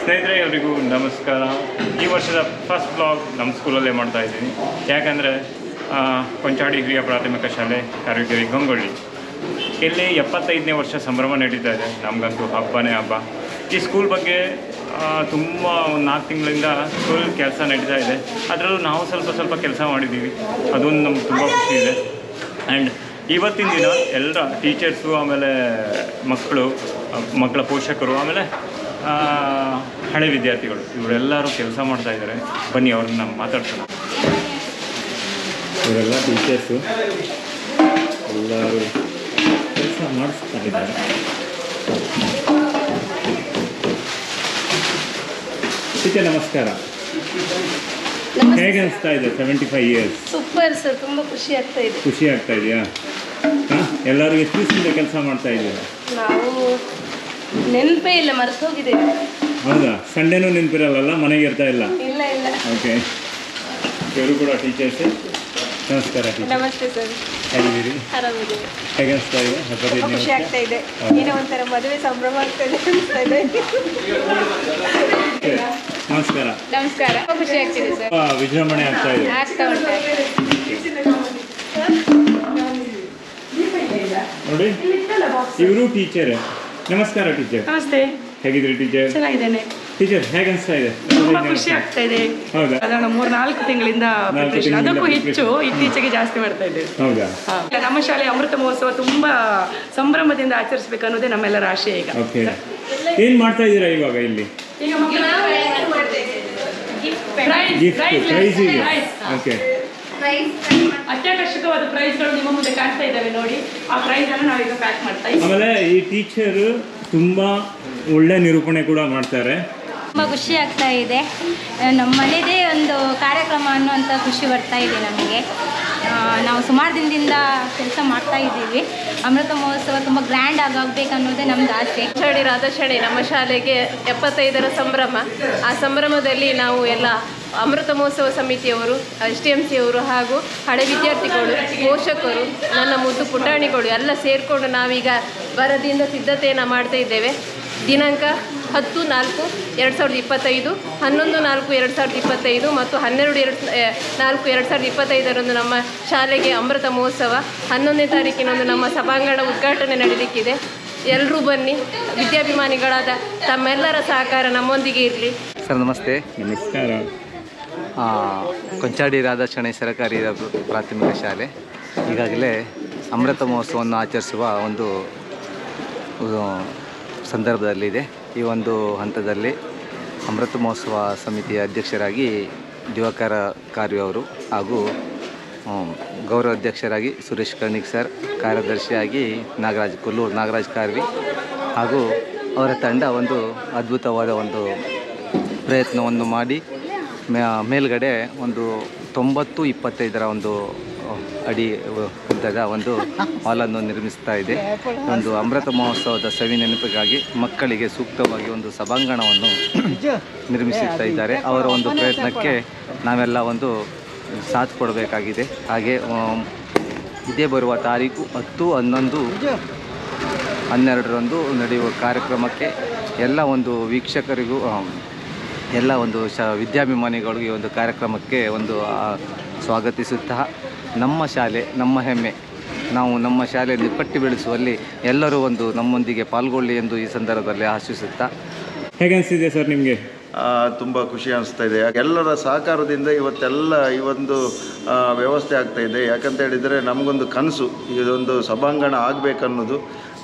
ಸ್ನೇಹಿತರೆ ಎಲ್ರಿಗೂ ನಮಸ್ಕಾರ. ಈ ವರ್ಷದ ಫಸ್ಟ್ ಬ್ಲಾಗ್ ನಮ್ಮ ಸ್ಕೂಲಲ್ಲೇ ಮಾಡ್ತಾಯಿದ್ದೀನಿ. ಯಾಕಂದರೆ ಕೊಂಚಾಡಿ ಹಿರಿಯ ಪ್ರಾಥಮಿಕ ಶಾಲೆ ಕಾರಟಗೆರೆ ಗಂಗೊಳ್ಳಿ ಇಲ್ಲಿ 75ನೇ ವರ್ಷ ಸಂಭ್ರಮ ನಡೀತಾ ಇದೆ. ನಮಗಂತೂ ಹಬ್ಬನೇ ಹಬ್ಬ. ಈ ಸ್ಕೂಲ್ ಬಗ್ಗೆ ತುಂಬ ಒಂದು 4 ತಿಂಗಳಿಂದ ಸ್ಕೂಲ್ ಕೆಲಸ ನಡೀತಾ ಇದೆ. ಅದರಲ್ಲೂ ನಾವು ಸ್ವಲ್ಪ ಕೆಲಸ ಮಾಡಿದ್ದೀವಿ. ಅದೊಂದು ನಮ್ಗೆ ತುಂಬ ಖುಷಿ ಇದೆ. ಆ್ಯಂಡ್ ಇವತ್ತಿನ ದಿನ ಎಲ್ಲ ಟೀಚರ್ಸು, ಆಮೇಲೆ ಮಕ್ಕಳ ಪೋಷಕರು, ಆಮೇಲೆ ಹಳೆ ವಿದ್ಯಾರ್ಥಿಗಳು ಇವರೆಲ್ಲರೂ ಕೆಲಸ ಮಾಡ್ತಾಯಿದ್ದಾರೆ. ಬನ್ನಿ ಅವ್ರನ್ನ ಮಾತಾಡ್ಸೋಣ. ಇವರೆಲ್ಲ ಟೀಚರ್ಸು ಎಲ್ಲರೂ ಕೆಲಸ ಮಾಡಿಸ್ತಾಯಿದ್ದಾರೆ. ಟೀಚರ್ ನಮಸ್ಕಾರ. ಹೇಗೆ ಅನಿಸ್ತಾ ಇದೆ 75 ಇಯರ್ಸ್? ಸೂಪರ್ ಸರ್, ತುಂಬ ಖುಷಿ ಆಗ್ತಾ ಇದೆ. ಖುಷಿ ಆಗ್ತಾ ಇದೆಯಾ? ಎಲ್ಲರೂ ಎಷ್ಟು ದಿವಸದಿಂದ ಕೆಲಸ ಮಾಡ್ತಾ ಇದ್ದೀರಾ? ನಾವು ನೆನಪೇ ಇಲ್ಲ, ಮರೆತು ಹೋಗಿದ್ದೇವೆ. ಹೌದಾ? ಸಂಡೇನೂ ನೆನಪಿರಲ್ಲ, ಮನೆಗೆ ಇರ್ತಾ ಇಲ್ಲ? ಇಲ್ಲ. ಓಕೆ, ಇವರು ಕೂಡ ಟೀಚರ್ಸೇ. ನಮಸ್ಕಾರ ಟೀಚರ್. ನಮಸ್ತೆ ಸರ್. ಹೇಗಿದ್ದೀರಿ? ಆರಾಮಿದ್ದೀವಿ. ಹೇಗೆ ಅನಿಸ್ತಾ ಇದೆ? ತುಂಬ ಖುಷಿ ಆಗ್ತಾ ಇದೆ. ಏನೋ ಒಂಥರ ಮದುವೆ ಸಂಭ್ರಮ ಆಗ್ತಾ ಇದೆ ಅನಿಸ್ತಾ ಇದೆ. ನಮಸ್ಕಾರ. ನಮಸ್ಕಾರ. ತುಂಬ ಖುಷಿ ಆಗ್ತಿದೆ ಸರ್. ವಿಜೃಂಭಣೆ ಆಗ್ತಾ ಇದೆ. ಆಗ್ತಾ ಉಂಟು. ನೋಡಿ, ಇವರು ಟೀಚರ್. ನಮಸ್ಕಾರ ಟೀಚರ್. ನಮಸ್ತೆ. ಹೇಗಿದ್ರಿ ಟೀಚರ್? ಚೆನ್ನಾಗಿದ್ದೇನೆ ಟೀಚರ್. ಹೇಗೆ ಅನಿಸ್ತಾ ಇದೆ? ತುಂಬ ಖುಷಿ ಆಗ್ತಾ ಇದೆ. ಹೌದಾ? ಅದನ್ನು 3-4 ತಿಂಗಳಿಂದ ಪ್ರಿಪರೇಷನ್, ಅದಕ್ಕೂ ಹೆಚ್ಚು ಇತ್ತೀಚೆಗೆ ಜಾಸ್ತಿ ಮಾಡ್ತಾ ಇದ್ದೇವೆ. ಹೌದಾ? ನಮ್ಮ ಶಾಲೆ ಅಮೃತ ಮಹೋತ್ಸವ ತುಂಬಾ ಸಂಭ್ರಮದಿಂದ ಆಚರಿಸಬೇಕು ಅನ್ನೋದೇ ನಮ್ಮೆಲ್ಲರ ಆಶಯ. ಈಗ ಓಕೆ, ಏನು ಮಾಡ್ತಾ ಇದ್ದೀರಾ ಇವಾಗ ಇಲ್ಲಿ? ಈಗ ಓಕೆ, ಅತ್ಯಾಕರ್ಷಕವಾದ ಪ್ರೈಸ್ಗಳು ನಿಮ್ಮ ಮುಂದೆ ಕಾಣ್ತಾ ಇದ್ದಾವೆ ನೋಡಿ. ಆ ಪ್ರೈಸ್ ಅನ್ನು ನಾವೀಗ ಪ್ಯಾಕ್ ಮಾಡ್ತಾ ಇದ್ದೀವಿ. ಆಮೇಲೆ ಈ ಟೀಚರ್ ತುಂಬಾ ಒಳ್ಳೆ ನಿರೂಪಣೆ ಕೂಡ ಮಾಡ್ತಾರೆ. ತುಂಬ ಖುಷಿ ಆಗ್ತಾ ಇದೆ. ನಮ್ಮ ಮನೆಯದೇ ಒಂದು ಕಾರ್ಯಕ್ರಮ ಅನ್ನುವಂಥ ಖುಷಿ ಬರ್ತಾ ಇದೆ ನಮಗೆ. ನಾವು ಸುಮಾರು ದಿನದಿಂದ ಕೆಲಸ ಮಾಡ್ತಾ ಇದ್ದೀವಿ. ಅಮೃತ ಮಹೋತ್ಸವ ತುಂಬ ಗ್ರ್ಯಾಂಡ್ ಆಗಬೇಕು ಅನ್ನೋದೇ ನಮ್ಮದು ಆಸೆ. ಕೊಂಚಾಡಿ ರಾಧಾಶಾಲೆ ನಮ್ಮ ಶಾಲೆಗೆ 75ರ ಸಂಭ್ರಮ. ಆ ಸಂಭ್ರಮದಲ್ಲಿ ನಾವು ಎಲ್ಲ ಅಮೃತ ಮಹೋತ್ಸವ ಸಮಿತಿಯವರು, STMC ಅವರು ಹಾಗೂ ಹಳೆ ವಿದ್ಯಾರ್ಥಿಗಳು, ಪೋಷಕರು, ನನ್ನ ಮುದ್ದು ಪುಟಾಣಿಗಳು ಎಲ್ಲ ಸೇರಿಕೊಂಡು ನಾವೀಗ ವರದಿಯಿಂದ ಸಿದ್ಧತೆಯನ್ನು ಮಾಡ್ತಾ ಇದ್ದೇವೆ. ದಿನಾಂಕ 10/4/2025, 11/4/2025 ಮತ್ತು 12/4/2025 ನಮ್ಮ ಶಾಲೆಗೆ ಅಮೃತ ಮಹೋತ್ಸವ. 11ನೇ ತಾರೀಕಿನಂದು ನಮ್ಮ ಸಭಾಂಗಣ ಉದ್ಘಾಟನೆ ನಡೆಯಲಿಕ್ಕಿದೆ. ಎಲ್ಲರೂ ಬನ್ನಿ. ವಿದ್ಯಾಭಿಮಾನಿಗಳಾದ ತಮ್ಮೆಲ್ಲರ ಸಹಕಾರ ನಮ್ಮೊಂದಿಗೆ ಇರಲಿ. ಸರ್ ನಮಸ್ತೆ. ನಮಸ್ಕಾರ. ಕೊಂಚಾಡಿ ರಾಧಾಶಾಲೆ ಸರ್ಕಾರಿ ಪ್ರಾಥಮಿಕ ಶಾಲೆ ಈಗಾಗಲೇ ಅಮೃತ ಮಹೋತ್ಸವವನ್ನು ಆಚರಿಸುವ ಒಂದು ಸಂದರ್ಭದಲ್ಲಿದೆ. ಈ ಒಂದು ಹಂತದಲ್ಲಿ ಅಮೃತ ಮಹೋತ್ಸವ ಸಮಿತಿಯ ಅಧ್ಯಕ್ಷರಾಗಿ ದಿವಾಕರ ಕಾರ್ವಿ ಅವರು ಹಾಗೂ ಗೌರವ ಅಧ್ಯಕ್ಷರಾಗಿ ಸುರೇಶ್ ಕರ್ಣಿಕ್ ಸರ್, ಕಾರ್ಯದರ್ಶಿಯಾಗಿ ಕೊಲ್ಲೂರು ನಾಗರಾಜ್ ಕಾರ್ವಿ ಹಾಗೂ ಅವರ ತಂಡ ಒಂದು ಅದ್ಭುತವಾದ ಒಂದು ಪ್ರಯತ್ನವನ್ನು ಮಾಡಿ ಮೇಲ್ಗಡೆ ಒಂದು 90-25ರ ಒಂದು ಅಡಿ ಉದ್ದದ ಒಂದು ಹಾಲನ್ನು ನಿರ್ಮಿಸ್ತಾ ಇದೆ. ಒಂದು ಅಮೃತ ಮಹೋತ್ಸವದ ಸವಿ ನೆನಪಿಗಾಗಿ ಮಕ್ಕಳಿಗೆ ಸೂಕ್ತವಾಗಿ ಒಂದು ಸಭಾಂಗಣವನ್ನು ನಿರ್ಮಿಸುತ್ತಾ ಇದ್ದಾರೆ. ಅವರ ಒಂದು ಪ್ರಯತ್ನಕ್ಕೆ ನಾವೆಲ್ಲ ಒಂದು ಸಾಥ್ ಕೊಡಬೇಕಾಗಿದೆ. ಹಾಗೆ ಇದೇ ಬರುವ ತಾರೀಕು 10-11-12 ನಡೆಯುವ ಕಾರ್ಯಕ್ರಮಕ್ಕೆ ಎಲ್ಲ ಒಂದು ವೀಕ್ಷಕರಿಗೂ ಎಲ್ಲ ಒಂದು ವಿದ್ಯಾಭಿಮಾನಿಗಳಿಗೂ ಈ ಒಂದು ಕಾರ್ಯಕ್ರಮಕ್ಕೆ ಒಂದು ಸ್ವಾಗತಿಸುತ್ತಾ ನಮ್ಮ ಶಾಲೆ ನಮ್ಮ ಹೆಮ್ಮೆ, ನಾವು ನಮ್ಮ ಶಾಲೆಯಲ್ಲಿ ಕಟ್ಟಿ ಬೆಳೆಸುವಲ್ಲಿ ಎಲ್ಲರೂ ಒಂದು ನಮ್ಮೊಂದಿಗೆ ಪಾಲ್ಗೊಳ್ಳಿ ಎಂದು ಈ ಸಂದರ್ಭದಲ್ಲಿ ಆಶಿಸುತ್ತಾ. ಹೇಗೆ ಅನಿಸ್ತಿದೆ ಸರ್ ನಿಮಗೆ? ತುಂಬ ಖುಷಿ ಅನಿಸ್ತಾ ಇದೆ. ಎಲ್ಲರ ಸಹಕಾರದಿಂದ ಇವತ್ತೆಲ್ಲ ಈ ಒಂದು ವ್ಯವಸ್ಥೆ ಆಗ್ತಾಯಿದೆ. ಯಾಕಂತ ಹೇಳಿದರೆ ನಮಗೊಂದು ಕನಸು, ಇದೊಂದು ಸಭಾಂಗಣ ಆಗಬೇಕನ್ನೋದು.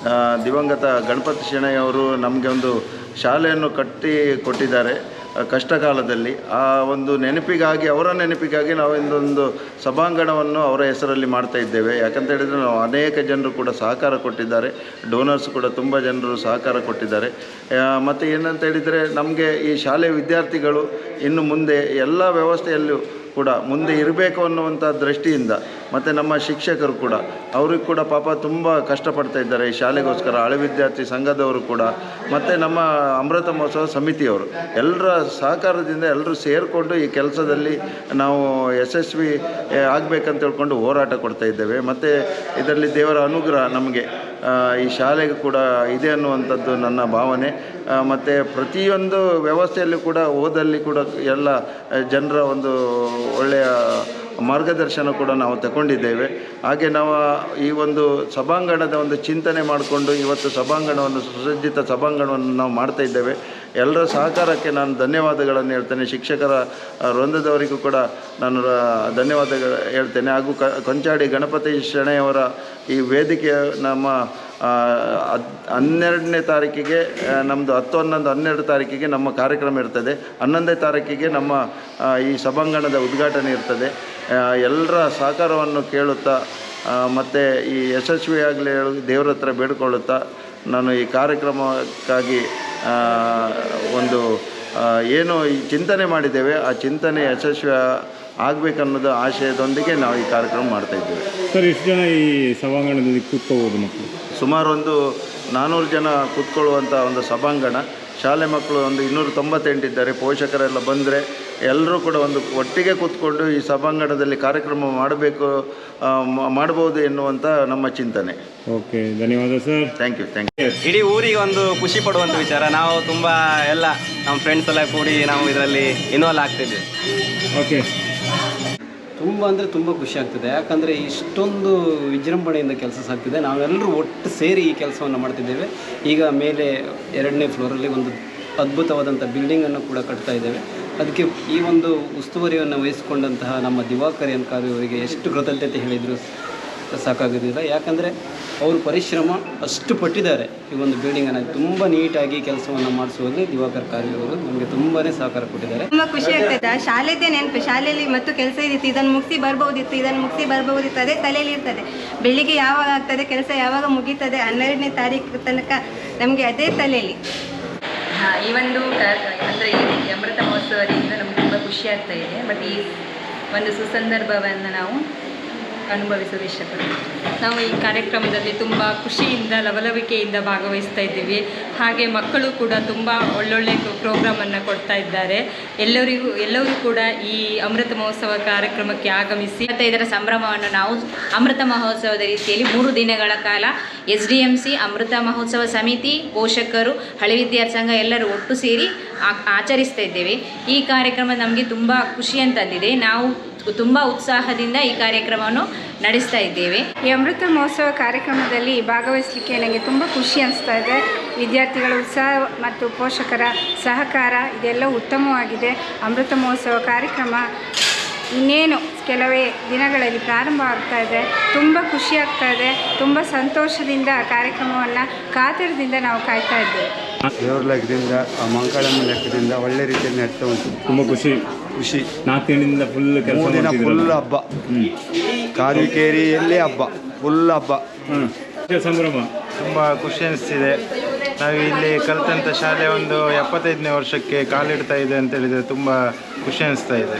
ದಿವಂಗತ ಗಣಪತಿ ಶೆಣೈಯವರು ನಮಗೆ ಒಂದು ಶಾಲೆಯನ್ನು ಕಟ್ಟಿ ಕೊಟ್ಟಿದ್ದಾರೆ ಕಷ್ಟ ಕಾಲದಲ್ಲಿ. ಆ ಒಂದು ನೆನಪಿಗಾಗಿ, ಅವರ ನೆನಪಿಗಾಗಿ ನಾವು ಇಂದೊಂದು ಸಭಾಂಗಣವನ್ನು ಅವರ ಹೆಸರಲ್ಲಿ ಮಾಡ್ತಾ ಇದ್ದೇವೆ. ಯಾಕಂತ ಹೇಳಿದರೆ ನಾವು ಅನೇಕ ಜನರು ಕೂಡ ಸಹಕಾರ ಕೊಟ್ಟಿದ್ದಾರೆ, ಡೋನರ್ಸ್ ಕೂಡ ತುಂಬ ಜನರು ಸಹಕಾರ ಕೊಟ್ಟಿದ್ದಾರೆ. ಮತ್ತು ಏನಂತ ಹೇಳಿದರೆ ನಮಗೆ ಈ ಶಾಲೆಯ ವಿದ್ಯಾರ್ಥಿಗಳು ಇನ್ನು ಮುಂದೆ ಎಲ್ಲ ವ್ಯವಸ್ಥೆಯಲ್ಲೂ ಕೂಡ ಮುಂದೆ ಇರಬೇಕು ಅನ್ನುವಂಥ ದೃಷ್ಟಿಯಿಂದ, ಮತ್ತು ನಮ್ಮ ಶಿಕ್ಷಕರು ಕೂಡ ಅವ್ರಿಗೆ ಕೂಡ ಪಾಪ ತುಂಬ ಕಷ್ಟಪಡ್ತಾ ಇದ್ದಾರೆ ಈ ಶಾಲೆಗೋಸ್ಕರ. ಹಳೆ ವಿದ್ಯಾರ್ಥಿ ಸಂಘದವರು ಕೂಡ ಮತ್ತು ನಮ್ಮ ಅಮೃತ ಮಹೋತ್ಸವ ಸಮಿತಿಯವರು ಎಲ್ಲರ ಸಹಕಾರದಿಂದ ಎಲ್ಲರೂ ಸೇರಿಕೊಂಡು ಈ ಕೆಲಸದಲ್ಲಿ ನಾವು ಯಶಸ್ವಿ ಆಗಬೇಕಂತ ಹೇಳ್ಕೊಂಡು ಹೋರಾಟ ಕೊಡ್ತಾ ಇದ್ದೇವೆ. ಮತ್ತು ಇದರಲ್ಲಿ ದೇವರ ಅನುಗ್ರಹ ನಮಗೆ ಈ ಶಾಲೆಗೆ ಕೂಡ ಇದೆ ಅನ್ನುವಂಥದ್ದು ನನ್ನ ಭಾವನೆ. ಮತ್ತು ಪ್ರತಿಯೊಂದು ವ್ಯವಸ್ಥೆಯಲ್ಲಿ ಕೂಡ ಓದಲ್ಲಿ ಕೂಡ ಎಲ್ಲ ಜನರ ಒಂದು ಒಳ್ಳೆಯ ಮಾರ್ಗದರ್ಶನ ಕೂಡ ನಾವು ತಗೊಂಡಿದ್ದೇವೆ. ಹಾಗೆ ನಾವು ಈ ಒಂದು ಸಭಾಂಗಣದ ಒಂದು ಚಿಂತನೆ ಮಾಡಿಕೊಂಡು ಇವತ್ತು ಸಭಾಂಗಣವನ್ನು ಸುಸಜ್ಜಿತ ಸಭಾಂಗಣವನ್ನು ನಾವು ಮಾಡ್ತಾ ಇದ್ದೇವೆ. ಎಲ್ಲರ ಸಹಕಾರಕ್ಕೆ ನಾನು ಧನ್ಯವಾದಗಳನ್ನು ಹೇಳ್ತೇನೆ. ಶಿಕ್ಷಕರ ವೃಂದದವರಿಗೂ ಕೂಡ ನಾನು ಧನ್ಯವಾದಗಳು ಹೇಳ್ತೇನೆ. ಹಾಗೂ ಕೊಂಚಾಡಿ ಗಣಪತಿ ಶೆಣೆಯವರ ಈ ವೇದಿಕೆ ನಮ್ಮ 12ನೇ ತಾರೀಕಿಗೆ ನಮ್ಮದು 10, 11, 12 ತಾರೀಕಿಗೆ ನಮ್ಮ ಕಾರ್ಯಕ್ರಮ ಇರ್ತದೆ. 11ನೇ ತಾರೀಕಿಗೆ ನಮ್ಮ ಈ ಸಭಾಂಗಣದ ಉದ್ಘಾಟನೆ ಇರ್ತದೆ. ಎಲ್ಲರ ಸಹಕಾರವನ್ನು ಕೇಳುತ್ತಾ ಮತ್ತು ಈ ಯಶಸ್ವಿಯಾಗಲಿ ದೇವರ ಹತ್ರ ಬೇಡಿಕೊಳ್ಳುತ್ತಾ ನಾನು ಈ ಕಾರ್ಯಕ್ರಮಕ್ಕಾಗಿ ಒಂದು ಏನು ಈ ಚಿಂತನೆ ಮಾಡಿದ್ದೇವೆ ಆ ಚಿಂತನೆ ಯಶಸ್ವಿ ಆಗಬೇಕನ್ನೋದು ಆಶಯದೊಂದಿಗೆ ನಾವು ಈ ಕಾರ್ಯಕ್ರಮ ಮಾಡ್ತಾಯಿದ್ದೇವೆ. ಸರ್, ಎಷ್ಟು ಜನ ಈ ಸಭಾಂಗಣದಲ್ಲಿ ಕೂತ್ಕೋಬೋದು ಮಕ್ಕಳು? ಸುಮಾರು ಒಂದು 400 ಜನ ಕೂತ್ಕೊಳ್ಳುವಂಥ ಒಂದು ಸಭಾಂಗಣ. ಶಾಲೆ ಮಕ್ಕಳು ಒಂದು 298 ಇದ್ದಾರೆ. ಪೋಷಕರೆಲ್ಲ ಬಂದರೆ ಎಲ್ಲರೂ ಕೂಡ ಒಂದು ಒಟ್ಟಿಗೆ ಕೂತ್ಕೊಂಡು ಈ ಸಭಾಂಗಣದಲ್ಲಿ ಕಾರ್ಯಕ್ರಮ ಮಾಡ್ಬೋದು ಎನ್ನುವಂಥ ನಮ್ಮ ಚಿಂತನೆ. ಓಕೆ, ಧನ್ಯವಾದ ಸರ್. Thank you. ಇಡೀ ಊರಿಗೆ ಒಂದು ಖುಷಿ ಪಡುವಂಥ ವಿಚಾರ. ನಾವು ತುಂಬ ಎಲ್ಲ ನಮ್ಮ ಫ್ರೆಂಡ್ಸ್ ಎಲ್ಲ ಕೂಡಿ ನಾವು ಇದರಲ್ಲಿ ಇನ್ವಾಲ್ವ್ ಆಗ್ತಿದ್ವಿ. ಓಕೆ, ತುಂಬ ಅಂದರೆ ತುಂಬ ಖುಷಿ ಆಗ್ತಿದೆ. ಯಾಕಂದರೆ ಇಷ್ಟೊಂದು ವಿಜೃಂಭಣೆಯಿಂದ ಕೆಲಸ ಸಾಗ್ತಿದೆ. ನಾವೆಲ್ಲರೂ ಒಟ್ಟು ಸೇರಿ ಈ ಕೆಲಸವನ್ನು ಮಾಡ್ತಿದ್ದೇವೆ. ಈಗ ಮೇಲೆ 2ನೇ ಫ್ಲೋರಲ್ಲಿ ಒಂದು ಅದ್ಭುತವಾದಂಥ ಬಿಲ್ಡಿಂಗನ್ನು ಕೂಡ ಕಟ್ತಾ ಇದ್ದೇವೆ. ಅದಕ್ಕೆ ಈ ಒಂದು ಉಸ್ತುವಾರಿಯನ್ನು ವಹಿಸಿಕೊಂಡಂತಹ ನಮ್ಮ ದಿವಾಕರ್ ಎನ್ಕಾರಿ ಅವರಿಗೆ ಎಷ್ಟು ಕೃತಜ್ಞತೆ ಹೇಳಿದರೂ ಸಾಕಾಗೋದಿಲ್ಲ. ಯಾಕಂದರೆ ಅವರು ಪರಿಶ್ರಮ ಅಷ್ಟು ಪಟ್ಟಿದ್ದಾರೆ. ಈ ಒಂದು ಬಿಲ್ಡಿಂಗನ್ನು ತುಂಬ ನೀಟಾಗಿ ಕೆಲಸವನ್ನು ಮಾಡಿಸುವಲ್ಲಿ ದಿವಾಕರ್ ಕಾರ್ವಿ ಅವರು ನಮಗೆ ತುಂಬಾ ಸಹಕಾರ ಕೊಟ್ಟಿದ್ದಾರೆ. ತುಂಬ ಖುಷಿ ಆಗ್ತದೆ. ಶಾಲೆದೇ ನೆನಪು, ಶಾಲೆಯಲ್ಲಿ ಮತ್ತು ಕೆಲಸ ಇದ್ದಿತ್ತು, ಇದನ್ನು ಮುಗಿಸಿ ಬರ್ಬೋದಿತ್ತು, ಅದೇ ತಲೆಯಲ್ಲಿ ಇರ್ತದೆ. ಬೆಳಿಗ್ಗೆ ಯಾವಾಗ ಆಗ್ತದೆ ಕೆಲಸ, ಯಾವಾಗ ಮುಗೀತದೆ, 12ನೇ ತಾರೀಕು ತನಕ ನಮಗೆ ಅದೇ ತಲೆಯಲ್ಲಿ. ಈ ಒಂದು ಅಂದರೆ ಈ ಅಮೃತ ಮಹೋತ್ಸವದಿಂದ ನಮ್ಗೆ ತುಂಬ ಖುಷಿ ಆಗ್ತಾ ಇದೆ. ಬಟ್ ಈ ಒಂದು ಸುಸಂದರ್ಭವನ್ನು ನಾವು ಅನುಭವಿಸಲು ಇಷ್ಟಪಡ್ತೀವಿ. ನಾವು ಈ ಕಾರ್ಯಕ್ರಮದಲ್ಲಿ ತುಂಬ ಖುಷಿಯಿಂದ ಲವಲವಿಕೆಯಿಂದ ಭಾಗವಹಿಸ್ತಾ ಇದ್ದೀವಿ. ಹಾಗೆ ಮಕ್ಕಳು ಕೂಡ ತುಂಬ ಒಳ್ಳೊಳ್ಳೆ ಪ್ರೋಗ್ರಾಮನ್ನು ಕೊಡ್ತಾ ಇದ್ದಾರೆ. ಎಲ್ಲರೂ ಕೂಡ ಈ ಅಮೃತ ಮಹೋತ್ಸವ ಕಾರ್ಯಕ್ರಮಕ್ಕೆ ಆಗಮಿಸಿ ಇದರ ಸಂಭ್ರಮವನ್ನು ನಾವು ಅಮೃತ ಮಹೋತ್ಸವದ ರೀತಿಯಲ್ಲಿ 3 ದಿನಗಳ ಕಾಲ SDMC ಅಮೃತ ಮಹೋತ್ಸವ ಸಮಿತಿ, ಪೋಷಕರು, ಹಳೆ ವಿದ್ಯಾರ್ಥಿ ಸಂಘ ಎಲ್ಲರೂ ಒಟ್ಟು ಸೇರಿ ಆಚರಿಸ್ತಾ ಇದ್ದೇವೆ. ಈ ಕಾರ್ಯಕ್ರಮ ನಮಗೆ ತುಂಬ ಖುಷಿಯನ್ನು ತಂದಿದೆ. ನಾವು ತುಂಬ ಉತ್ಸಾಹದಿಂದ ಈ ಕಾರ್ಯಕ್ರಮವನ್ನು ನಡೆಸ್ತಾ ಇದ್ದೇವೆ. ಈ ಅಮೃತ ಮಹೋತ್ಸವ ಕಾರ್ಯಕ್ರಮದಲ್ಲಿ ಭಾಗವಹಿಸಲಿಕ್ಕೆ ನನಗೆ ತುಂಬ ಖುಷಿ ಅನಿಸ್ತಾ ಇದೆ. ವಿದ್ಯಾರ್ಥಿಗಳ ಉತ್ಸಾಹ ಮತ್ತು ಪೋಷಕರ ಸಹಕಾರ ಇದೆಲ್ಲ ಉತ್ತಮವಾಗಿದೆ. ಅಮೃತ ಮಹೋತ್ಸವ ಕಾರ್ಯಕ್ರಮ ಇನ್ನೇನು ಕೆಲವೇ ದಿನಗಳಲ್ಲಿ ಪ್ರಾರಂಭ ಆಗ್ತಾ ಇದೆ. ತುಂಬ ಖುಷಿ ಆಗ್ತಾ ಇದೆ. ತುಂಬ ಸಂತೋಷದಿಂದ ಕಾರ್ಯಕ್ರಮವನ್ನು ಕಾತರದಿಂದ ನಾವು ಕಾಯ್ತಾ ಇದ್ದೇವೆ. ದೇವ್ರ ಲೆಕ್ಕದಿಂದ ಮಂಗಳಮ್ಮ ಲೆಕ್ಕದಿಂದ ಒಳ್ಳೆ ರೀತಿಯಲ್ಲಿ ನಡ್ತಾ ಉಂಟು. ತುಂಬ ಖುಷಿ 4 ದಿನದಿಂದ ಫುಲ್ ಕೆಲಸ, 3 ದಿನ ಫುಲ್ ಹಬ್ಬ. ಕಾರಿಕೇರಿಯಲ್ಲೇ ಹಬ್ಬ, ಫುಲ್ ಹಬ್ಬ. ಸಂಭ್ರಮ. ತುಂಬ ಖುಷಿ ಅನಿಸ್ತಿದೆ. ನಾವು ಇಲ್ಲಿ ಕಲಿತಂಥ ಶಾಲೆ ಒಂದು 75ನೇ ವರ್ಷಕ್ಕೆ ಕಾಲಿಡ್ತಾ ಇದೆ ಅಂತ ಹೇಳಿದರೆ ತುಂಬ ಖುಷಿ ಅನಿಸ್ತಾ ಇದೆ.